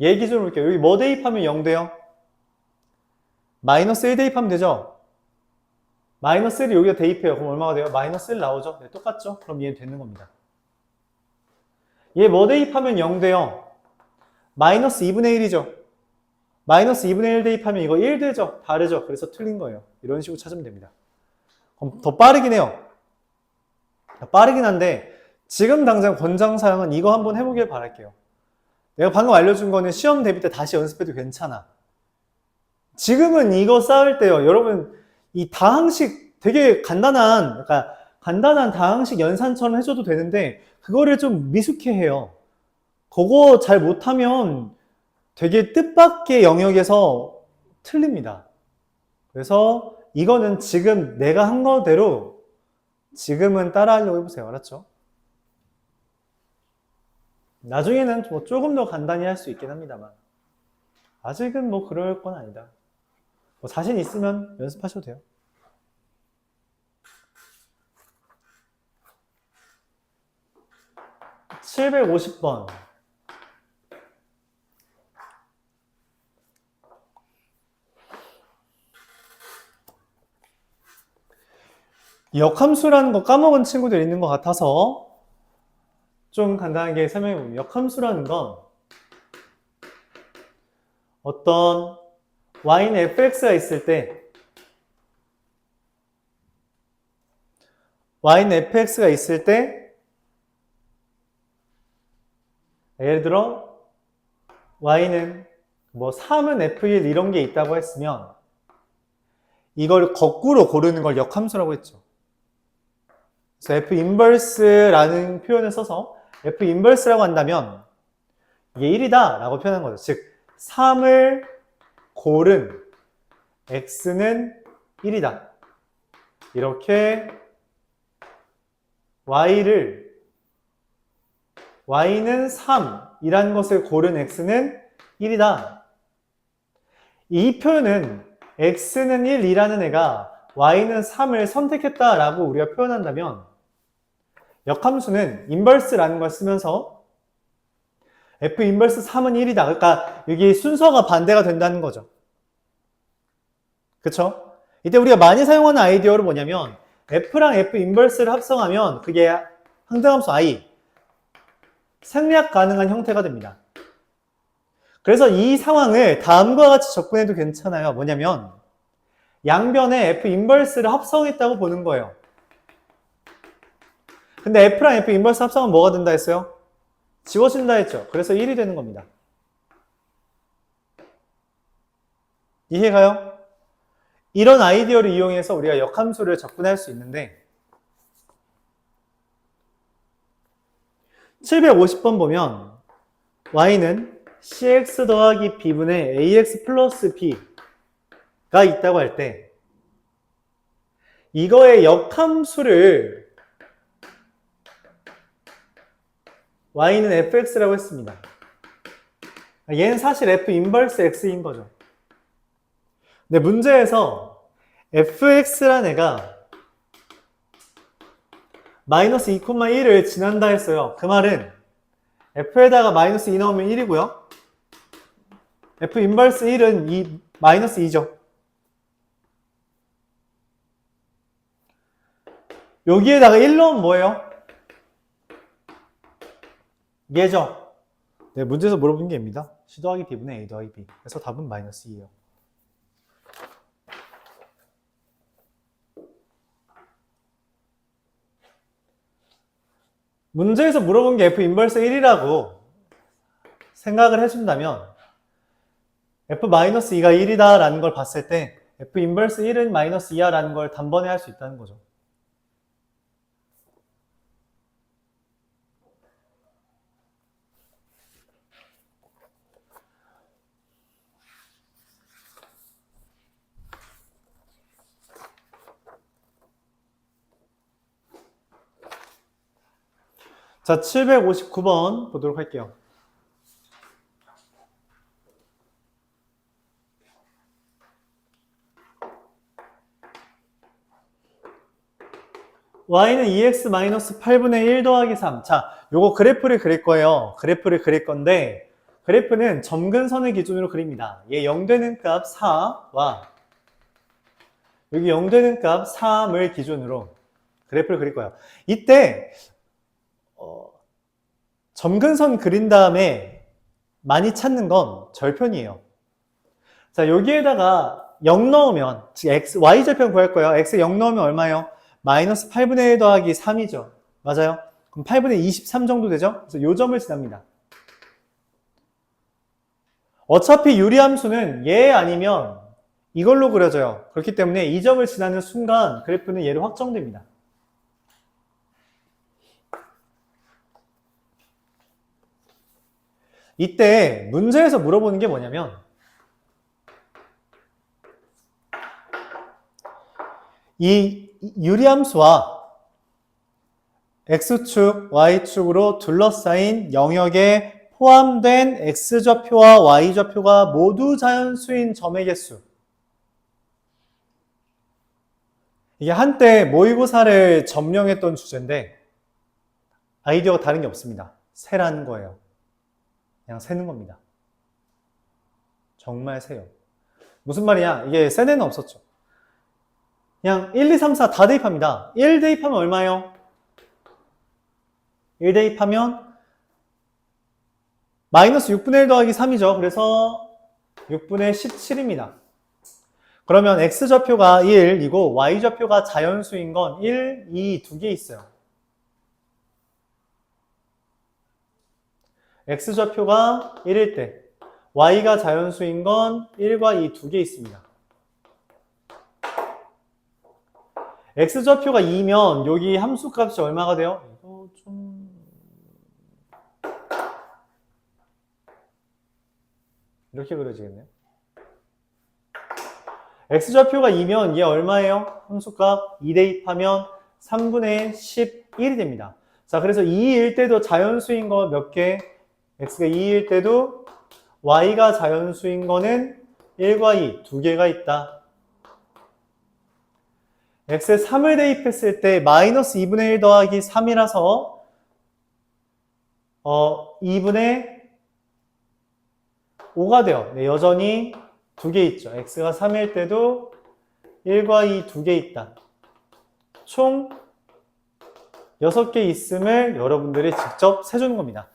얘 기준으로 볼게요. 여기 뭐 대입하면 0 돼요? 마이너스 1 대입하면 되죠? 마이너스 1이 여기다 대입해요. 그럼 얼마가 돼요? 마이너스 1 나오죠? 네, 똑같죠? 그럼 얘 되는 겁니다. 얘 뭐 대입하면 0 돼요? 마이너스 2분의 1이죠? 마이너스 2분의 1 대입하면 이거 1 되죠? 다르죠? 그래서 틀린 거예요. 이런 식으로 찾으면 됩니다. 그럼 더 빠르긴 해요. 빠르긴 한데 지금 당장 권장사항은 이거 한번 해보길 바랄게요. 내가 방금 알려준 거는 시험 대비 때 다시 연습해도 괜찮아. 지금은 이거 쌓을 때요. 여러분 이 다항식 되게 간단한 다항식 연산처럼 해줘도 되는데 그거를 좀 미숙해 해요. 그거 잘 못하면 되게 뜻밖의 영역에서 틀립니다. 그래서 이거는 지금 내가 한 거대로 지금은 따라하려고 해보세요. 알았죠? 나중에는 뭐 조금 더 간단히 할 수 있긴 합니다만 아직은 뭐 그럴 건 아니다. 뭐 자신 있으면 연습하셔도 돼요. (750번) 역함수라는 거 까먹은 친구들 있는 것 같아서 좀 간단하게 설명해 보면 역함수라는 건 어떤 y는 fx가 있을 때 예를 들어 y는 뭐 3은 f1 이런 게 있다고 했으면 이걸 거꾸로 고르는 걸 역함수라고 했죠. 그래서 f 인버스라는 표현을 써서 f 인버스라고 한다면 이게 1이다 라고 표현한 거죠. 즉 3을 고른 x는 1이다. 이렇게 y는 3이라는 것을 고른 x는 1이다. 이 표현은 x는 1이라는 애가 y는 3을 선택했다라고 우리가 표현한다면 역함수는 인버스라는 걸 쓰면서 f 인버스 3은 1이다. 그러니까 여기 순서가 반대가 된다는 거죠. 그쵸? 이때 우리가 많이 사용하는 아이디어로 뭐냐면 f랑 f 인버스를 합성하면 그게 항등함수 i 생략 가능한 형태가 됩니다. 그래서 이 상황을 다음과 같이 접근해도 괜찮아요. 뭐냐면 양변에 f 인버스를 합성했다고 보는 거예요. 근데 f랑 f 인버스 합성은 뭐가 된다 했어요? 지워진다 했죠. 그래서 1이 되는 겁니다. 이해가요? 이런 아이디어를 이용해서 우리가 역함수를 접근할 수 있는데 750번 보면 y는 cx 더하기 b분의 ax 플러스 b가 있다고 할 때 이거의 역함수를 y는 fx라고 했습니다. 얘는 사실 f 인버스 x인 거죠. 근데 문제에서 fx란 애가 마이너스 2,1을 지난다 했어요. 그 말은 f에다가 마이너스 2 넣으면 1이고요. f 인버스 1은 마이너스 2죠. 여기에다가 1 넣으면 뭐예요? 얘죠. 네, 문제에서 물어본 게 입니다. c 더하기 b분의 a 더하기 b. 그래서 답은 마이너스 2예요. 문제에서 물어본 게 f 인버스 1이라고 생각을 해준다면 f-2가 1이다 라는 걸 봤을 때 f 인버스 1은 마이너스 2야 라는 걸 단번에 할 수 있다는 거죠. 자, 759번 보도록 할게요. y는 2x-8분의 1 더하기 3. 자, 요거 그래프를 그릴 거예요. 그래프를 그릴 건데 그래프는 점근선을 기준으로 그립니다. 얘 0 되는 값 4와 여기 0 되는 값 3을 기준으로 그래프를 그릴 거예요. 이때 점근선 그린 다음에 많이 찾는 건 절편이에요. 자, 여기에다가 0 넣으면, 즉 y절편 구할 거예요. x 0 넣으면 얼마예요? 마이너스 8분의 1 더하기 3이죠. 맞아요? 그럼 8분의 23 정도 되죠? 그래서 요 점을 지납니다. 어차피 유리함수는 얘 아니면 이걸로 그려져요. 그렇기 때문에 이 점을 지나는 순간 그래프는 얘로 확정됩니다. 이때 문제에서 물어보는 게 뭐냐면 이 유리함수와 x축, y축으로 둘러싸인 영역에 포함된 x좌표와 y좌표가 모두 자연수인 점의 개수. 이게 한때 모의고사를 점령했던 주제인데 아이디어가 다른 게 없습니다. 세라는 거예요. 그냥 세는 겁니다. 정말 세요. 무슨 말이냐? 이게 세대는 없었죠. 그냥 1, 2, 3, 4 다 대입합니다. 1 대입하면 얼마예요? 1 대입하면 마이너스 6분의 1 더하기 3이죠. 그래서 6분의 17입니다. 그러면 x좌표가 1이고 y좌표가 자연수인 건 1, 2, 두 개 있어요. x좌표가 1일 때 y가 자연수인 건 1과 2 두 개 있습니다. x좌표가 2면 여기 함수값이 얼마가 돼요? 이거 좀 이렇게 그려지겠네요. x좌표가 2면 얘 얼마예요? 함수값 2 대입하면 3분의 11이 됩니다. 자, 그래서 2일 때도 자연수인 거 몇 개? x가 2일 때도 y가 자연수인 거는 1과 2 두 개가 있다. x에 3을 대입했을 때 마이너스 2분의 1 더하기 3이라서 2분의 5가 돼요. 네, 여전히 두 개 있죠. x가 3일 때도 1과 2 두 개 있다. 총 6개 있음을 여러분들이 직접 세주는 겁니다.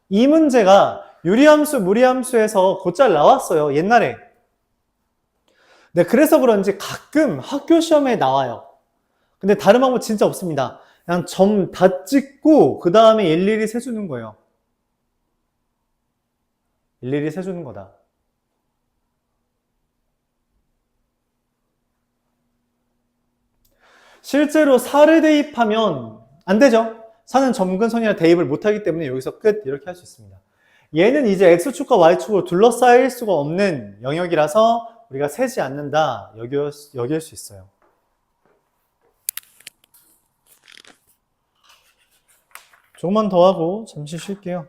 이 문제가 유리함수, 무리함수에서 곧잘 나왔어요. 옛날에. 네, 그래서 그런지 가끔 학교 시험에 나와요. 근데 다른 방법 진짜 없습니다. 그냥 점 다 찍고 그 다음에 일일이 세주는 거예요. 일일이 세주는 거다. 실제로 4를 대입하면 안 되죠. 4는 점근선이라 대입을 못하기 때문에 여기서 끝 이렇게 할 수 있습니다. 얘는 이제 X축과 Y축으로 둘러싸일 수가 없는 영역이라서 우리가 세지 않는다 여길 수 있어요. 조금만 더 하고 잠시 쉴게요.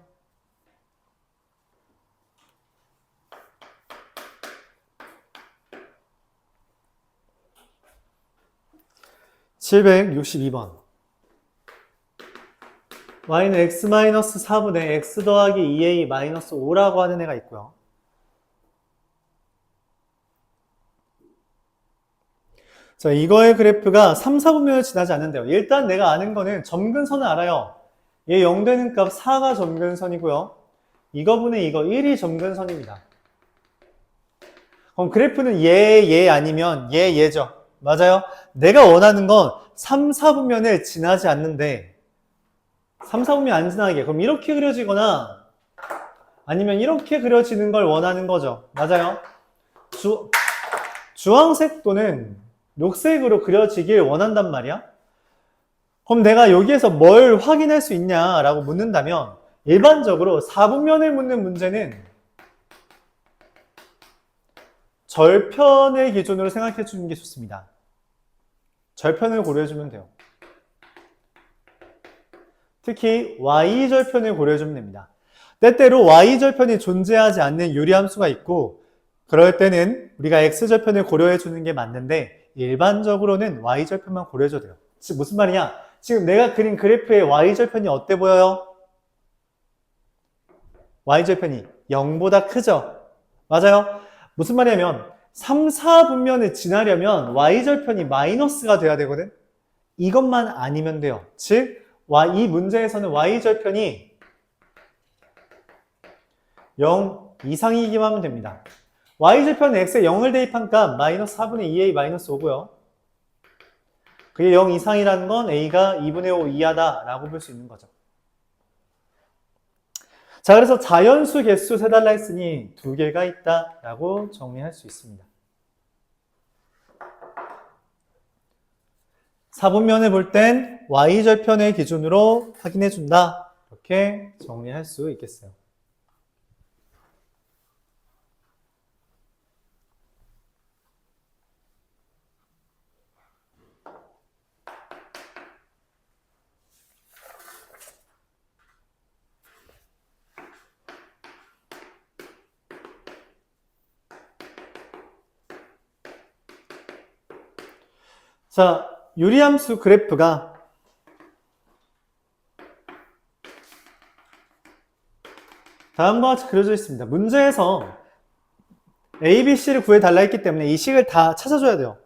(762번) y는 x-4분의 x 더하기 2a-5라고 하는 애가 있고요. 자, 이거의 그래프가 3, 4분면을 지나지 않는데요. 일단 내가 아는 거는 점근선을 알아요. 얘 0 되는 값 4가 점근선이고요. 이거분의 이거 1이 점근선입니다. 그럼 그래프는 얘 아니면 얘죠. 맞아요? 내가 원하는 건 3, 4분면을 지나지 않는데 3, 4분면 안 지나게 그럼 이렇게 그려지거나 아니면 이렇게 그려지는 걸 원하는 거죠. 맞아요? 주황색 또는 녹색으로 그려지길 원한단 말이야. 그럼 내가 여기에서 뭘 확인할 수 있냐라고 묻는다면 일반적으로 4분면을 묻는 문제는 절편을 기준으로 생각해 주는 게 좋습니다. 절편을 고려해 주면 돼요. 특히 y절편을 고려해 주면 됩니다. 때때로 y절편이 존재하지 않는 유리함수가 있고 그럴 때는 우리가 x절편을 고려해 주는 게 맞는데 일반적으로는 y절편만 고려해 줘도 돼요. 즉 무슨 말이냐? 지금 내가 그린 그래프의 y절편이 어때 보여요? y절편이 0보다 크죠? 맞아요? 무슨 말이냐면 3, 4분면을 지나려면 y절편이 마이너스가 돼야 되거든? 이것만 아니면 돼요. 즉 이 문제에서는 y절편이 0 이상이기만 하면 됩니다. y절편은 x에 0을 대입한 값 마이너스 4분의 2a 마이너스 5고요. 그게 0 이상이라는 건 a가 2분의 5 이하다 라고 볼 수 있는 거죠. 자, 그래서 자연수 개수 세달라 했으니 두 개가 있다 라고 정리할 수 있습니다. 4분면을 볼 땐 y절편을 기준으로 확인해 준다. 이렇게 정리할 수 있겠어요. 자, 유리함수 그래프가 다음과 같이 그려져 있습니다. 문제에서 A, B, C를 구해달라 했기 때문에 이 식을 다 찾아줘야 돼요.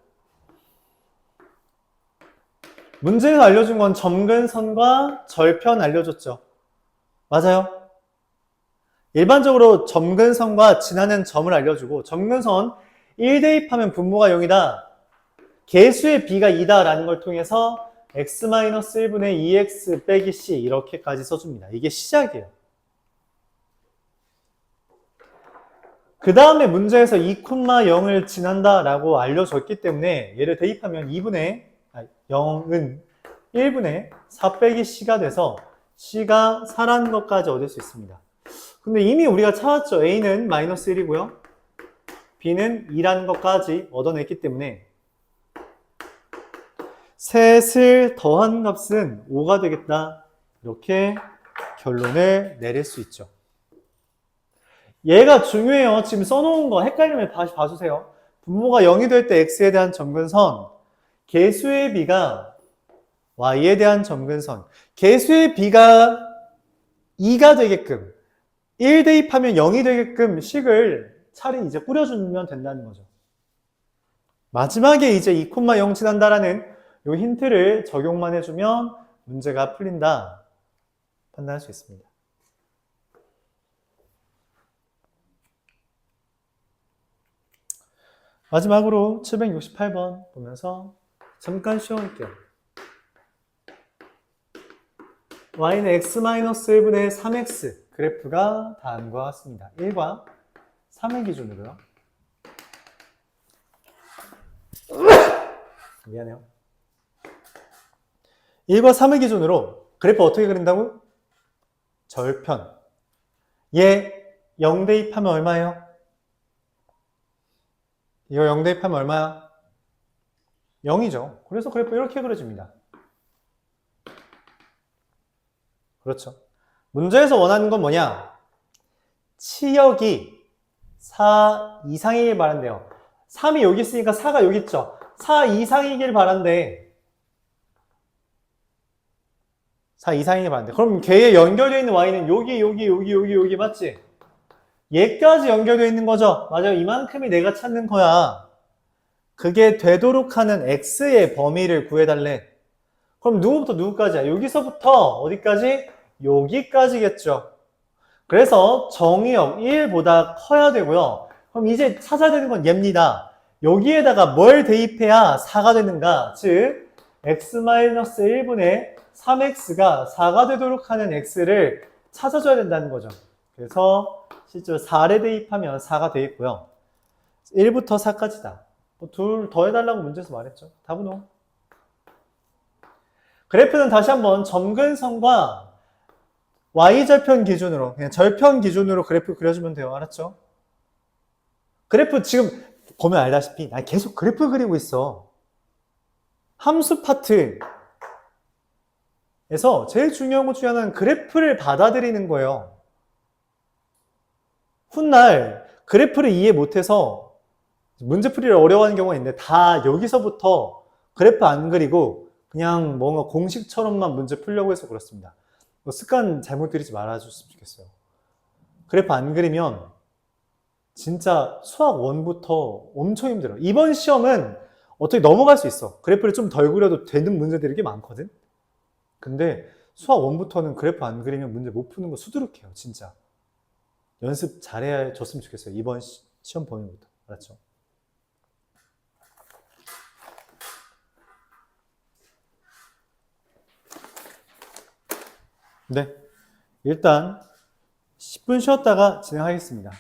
문제에서 알려준 건 점근선과 절편 알려줬죠. 맞아요? 일반적으로 점근선과 지나는 점을 알려주고 점근선 1 대입하면 분모가 0이다. 개수의 b가 2다 라는 걸 통해서 x-1분의 2x 빼기 c 이렇게까지 써줍니다. 이게 시작이에요. 그 다음에 문제에서 2,0을 지난다 라고 알려줬기 때문에 얘를 대입하면 0은 1분의 4 빼기 c가 돼서 c가 4라는 것까지 얻을 수 있습니다. 근데 이미 우리가 찾았죠. a는 마이너스 1이고요. b는 2라는 것까지 얻어냈기 때문에 셋을 더한 값은 5가 되겠다. 이렇게 결론을 내릴 수 있죠. 얘가 중요해요. 지금 써놓은 거 헷갈리면 다시 봐주세요. 분모가 0이 될 때 x에 대한 점근선 개수의 비가 y에 대한 점근선. 개수의 비가 2가 되게끔 1 대입하면 0이 되게끔 식을 차례 이제 뿌려주면 된다는 거죠. 마지막에 이제 2,0 지난다라는 요 힌트를 적용만 해주면 문제가 풀린다 판단할 수 있습니다. 마지막으로 768번 보면서 잠깐 쉬어볼게요. y는 x-1분의 3x 그래프가 다음과 같습니다. 1과 3을 기준으로요. 미안해요. 1과 3을 기준으로 그래프 어떻게 그린다고? 절편. 얘 0 대입하면 얼마예요? 이거 0 대입하면 얼마야? 0이죠. 그래서 그래프 이렇게 그려집니다. 그렇죠. 문제에서 원하는 건 뭐냐? 치역이 4 이상이길 바란대요. 3이 여기 있으니까 4가 여기 있죠. 4 이상이길 바란대. 4 이상이길 바란대. 그럼 걔에 연결되어 있는 y는 여기 맞지? 얘까지 연결되어 있는 거죠. 맞아요. 이만큼이 내가 찾는 거야. 그게 되도록 하는 x의 범위를 구해달래. 그럼 누구부터 누구까지야? 여기서부터 어디까지? 여기까지겠죠. 그래서 정의역 1보다 커야 되고요. 그럼 이제 찾아야 되는 건 얘입니다. 여기에다가 뭘 대입해야 4가 되는가? 즉 x-1분의 3x가 4가 되도록 하는 x를 찾아줘야 된다는 거죠. 그래서 실제로 4를 대입하면 4가 되겠고요. 1부터 4까지다. 둘 더해달라고 문제에서 말했죠. 답은 O. 그래프는 다시 한번 점근선과 y절편 기준으로, 그냥 절편 기준으로 그래프 그려주면 돼요. 알았죠? 그래프 지금 보면 알다시피 나 계속 그래프 그리고 있어. 함수 파트에서 제일 중요한 것 중에 하나는 그래프를 받아들이는 거예요. 훗날 그래프를 이해 못해서 문제풀이를 어려워하는 경우가 있는데 다 여기서부터 그래프 안 그리고 그냥 뭔가 공식처럼만 문제 풀려고 해서 그렇습니다. 습관 잘못 들이지 말아줬으면 좋겠어요. 그래프 안 그리면 진짜 수학 1부터 엄청 힘들어요. 이번 시험은 어떻게 넘어갈 수 있어. 그래프를 좀 덜 그려도 되는 문제들이 꽤 많거든. 근데 수학 1부터는 그래프 안 그리면 문제 못 푸는 거 수두룩해요. 진짜. 연습 잘해 줬으면 좋겠어요. 이번 시험 범위부터. 알았죠? 네. 일단 10분 쉬었다가 진행하겠습니다.